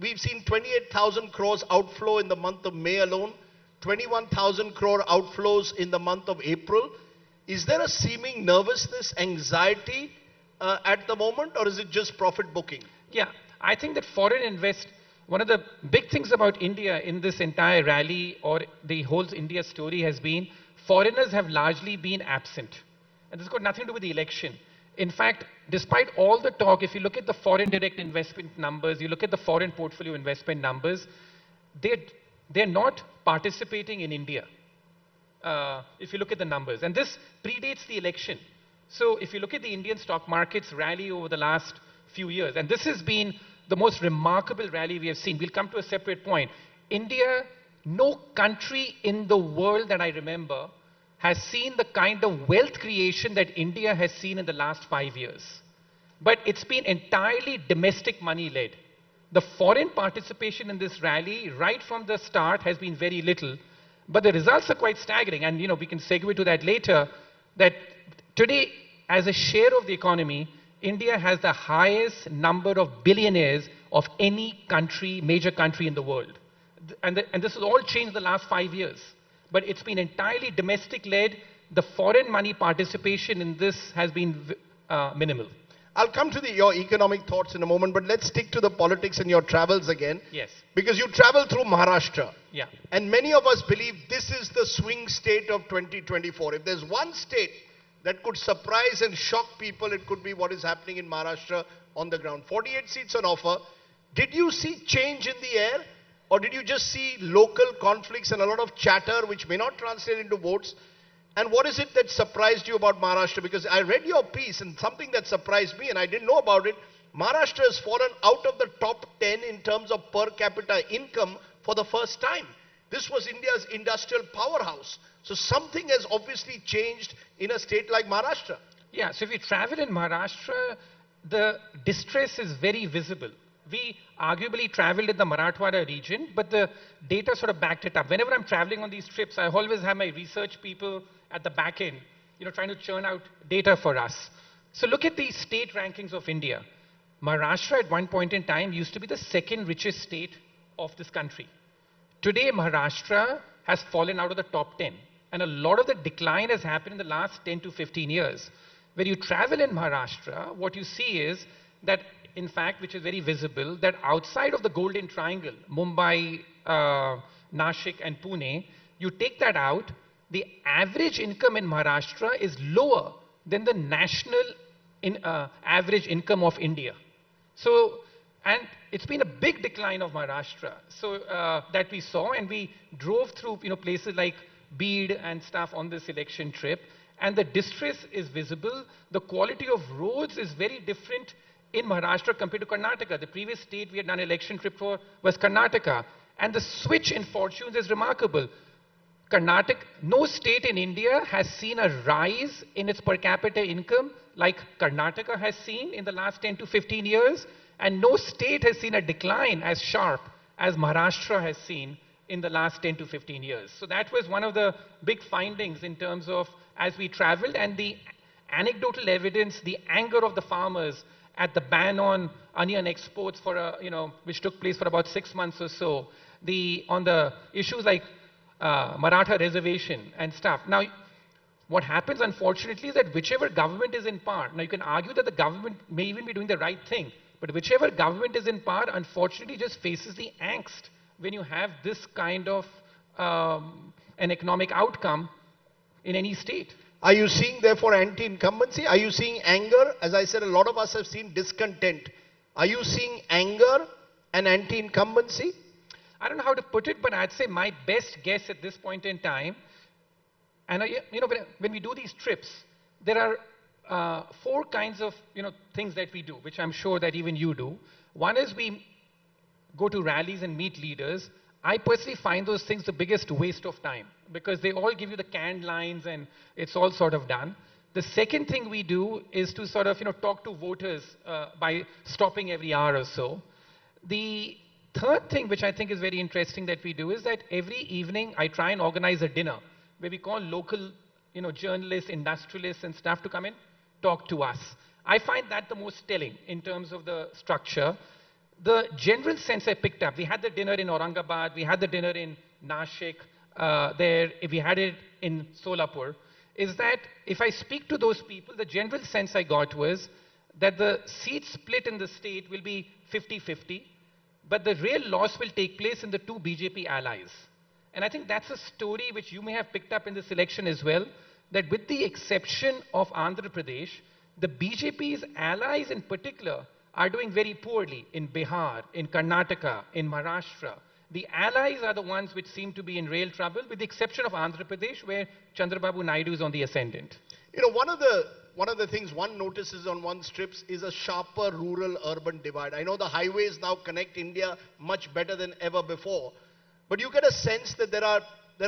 we've seen 28,000 crores outflow in the month of May alone, 21,000 crore outflows in the month of April. Is there a seeming nervousness, anxiety at the moment, or is it just profit booking? Yeah, I think that one of the big things about India in this entire rally or the whole India story has been foreigners have largely been absent. And this has got nothing to do with the election. In fact, despite all the talk, if you look at the foreign direct investment numbers, you look at the foreign portfolio investment numbers, they're not participating in India. If you look at the numbers. And this predates the election. So if you look at the Indian stock market's rally over the last few years, and this has been the most remarkable rally we have seen. We'll come to a separate point. India, no country in the world that I remember has seen the kind of wealth creation that India has seen in the last 5 years. But it's been entirely domestic money led. The foreign participation in this rally right from the start has been very little. But the results are quite staggering. And we can segue to that later, that today, as a share of the economy, India has the highest number of billionaires of any country, major country in the world. And this has all changed in the last 5 years. But it's been entirely domestic-led. The foreign money participation in this has been minimal. I'll come to your economic thoughts in a moment, but let's stick to the politics and your travels again. Yes. Because you travel through Maharashtra. Yeah. And many of us believe this is the swing state of 2024. If there's one state that could surprise and shock people, it could be what is happening in Maharashtra on the ground. 48 seats on offer. Did you see change in the air? Or did you just see local conflicts and a lot of chatter which may not translate into votes? And what is it that surprised you about Maharashtra? Because I read your piece and something that surprised me and I didn't know about it. Maharashtra has fallen out of the top 10 in terms of per capita income for the first time. This was India's industrial powerhouse. So something has obviously changed in a state like Maharashtra. Yeah, so if you travel in Maharashtra, the distress is very visible. We arguably traveled in the Marathwada region, but the data sort of backed it up. Whenever I'm traveling on these trips, I always have my research people at the back end, trying to churn out data for us. So look at the state rankings of India. Maharashtra at one point in time used to be the second richest state of this country. Today, Maharashtra has fallen out of the top 10. And a lot of the decline has happened in the last 10 to 15 years. When you travel in Maharashtra, what you see is that, in fact, which is very visible, that outside of the Golden Triangle, Mumbai, Nashik and Pune, you take that out, the average income in Maharashtra is lower than the national average income of India. So, and it's been a big decline of Maharashtra. So that we saw, and we drove through places like Beed and stuff on this election trip, and the distress is visible. The quality of roads is very different in Maharashtra compared to Karnataka. The previous state we had done an election trip for was Karnataka. And the switch in fortunes is remarkable. No state in India has seen a rise in its per capita income like Karnataka has seen in the last 10 to 15 years. And no state has seen a decline as sharp as Maharashtra has seen in the last 10 to 15 years. So that was one of the big findings in terms of as we traveled, and the anecdotal evidence, the anger of the farmers at the ban on onion exports for which took place for about 6 months or so, on the issues like Maratha reservation and stuff. Now, what happens unfortunately is that whichever government is in power, now you can argue that the government may even be doing the right thing, but whichever government is in power unfortunately just faces the angst when you have this kind of an economic outcome in any state. Are you seeing, therefore, anti-incumbency? Are you seeing anger? As I said, a lot of us have seen discontent. Are you seeing anger and anti-incumbency? I don't know how to put it, but I'd say my best guess at this point in time, and when we do these trips, there are 4 kinds of things that we do, which I'm sure that even you do. One is we go to rallies and meet leaders. I personally find those things the biggest waste of time because they all give you the canned lines and it's all sort of done. The second thing we do is to sort of talk to voters by stopping every hour or so. The third thing, which I think is very interesting that we do, is that every evening I try and organize a dinner where we call local journalists, industrialists and staff to come and talk to us. I find that the most telling in terms of the structure. the general sense I picked up, we had the dinner in Aurangabad, we had the dinner in Nashik, we had it in Solapur, is that if I speak to those people, the general sense I got was that the seat split in the state will be 50-50, but the real loss will take place in the two BJP allies. And I think that's a story which you may have picked up in this election as well, that with the exception of Andhra Pradesh, the BJP's allies in particular are doing very poorly in Bihar, in Karnataka, in Maharashtra. The allies are the ones which seem to be in real trouble, with the exception of Andhra Pradesh, where Chandrababu Naidu is on the ascendant. You know, one of the things one notices on one's trips is a sharper rural-urban divide. I know the highways now connect India much better than ever before, but you get a sense that there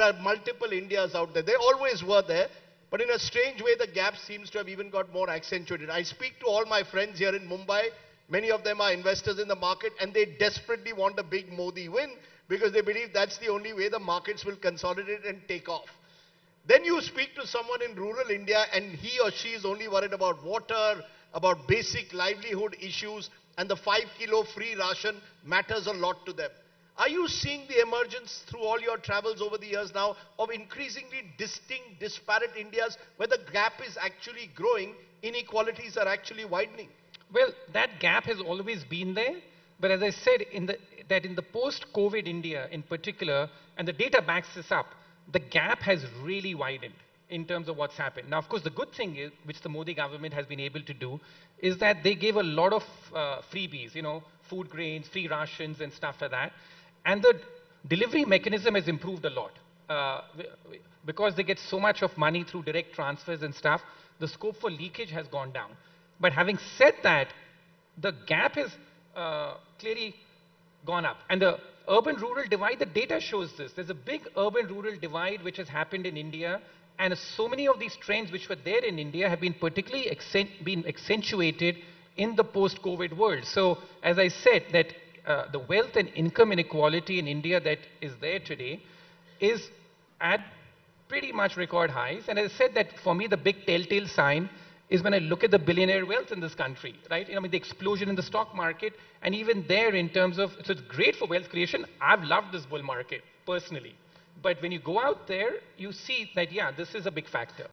are multiple Indias out there. They always were there, but in a strange way, the gap seems to have even got more accentuated. I speak to all my friends here in Mumbai. Many of them are investors in the market, and they desperately want a big Modi win because they believe that's the only way the markets will consolidate and take off. Then you speak to someone in rural India, and he or she is only worried about water, about basic livelihood issues, and the 5-kilo free ration matters a lot to them. Are you seeing the emergence through all your travels over the years now of increasingly distinct, disparate Indias where the gap is actually growing, inequalities are actually widening? Well, that gap has always been there, but as I said, in the post-COVID India in particular, and the data backs this up, the gap has really widened in terms of what's happened. Now, of course, the good thing is, which the Modi government has been able to do, is that they gave a lot of freebies, you know, food grains, free rations and stuff like that. And the delivery mechanism has improved a lot. Because they get so much of money through direct transfers and stuff, the scope for leakage has gone down. But having said that, the gap has clearly gone up. And the urban-rural divide, the data shows this. There's a big urban-rural divide which has happened in India, and so many of these trends which were there in India have been particularly accentuated in the post-COVID world. So, as I said, that the wealth and income inequality in India that is there today is at pretty much record highs. And as I said, that for me, the big telltale sign is when I look at the billionaire wealth in this country, right? I mean, the explosion in the stock market, and even there in terms of, so it's great for wealth creation. I've loved this bull market, personally. But when you go out there, you see that, yeah, this is a big factor.